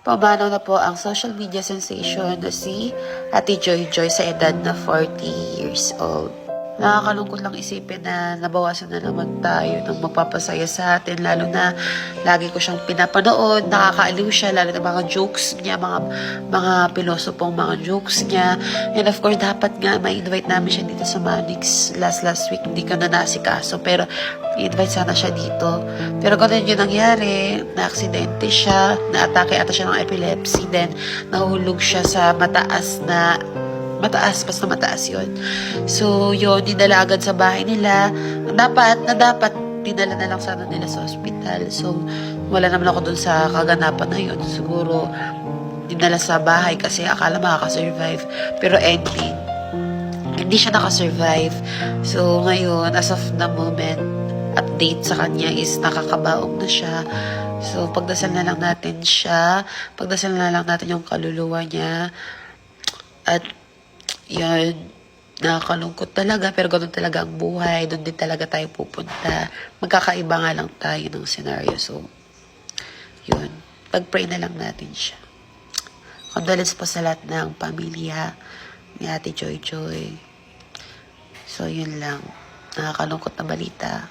Pumanaw na po ang social media sensation na si Ate Joy Joy sa edad na 40 years old. Nakakalungkot lang isipin na nabawasan na naman tayo ng magpapasaya sa atin, lalo na lagi ko siyang pinapanood, nakakaaliw siya, lalo na mga jokes niya, mga pilosopong mga jokes niya. And of course, dapat nga ma-invite namin siya dito sa Manix last week, hindi ko na nasikaso, pero i-invite sana siya dito. Pero ganun yung nangyari, na-aksidente siya, na-atake ata siya ng epilepsy, then nahulog siya sa basta mataas yun. So, yun, dinala agad sa bahay nila. Dapat dinala na lang sana nila sa ospital. So, wala naman ako dun sa kaganapan na yun. Siguro, dinala sa bahay kasi akala makakasurvive. Pero ending, hindi siya nakasurvive. So, ngayon, as of the moment, update sa kanya is nakakabaog na siya. So, pagdasal na lang natin siya. Pagdasal na lang natin yung kaluluwa niya. At, yan, nakakalungkot talaga, pero ganun talaga ang buhay. Doon din talaga tayo pupunta. Magkakaiba nga lang tayo ng scenario. So, yun. Pag-pray na lang natin siya. Condolence po sa lahat ng pamilya ni Ate Joy Joy. So, yun lang. Nakakalungkot na balita.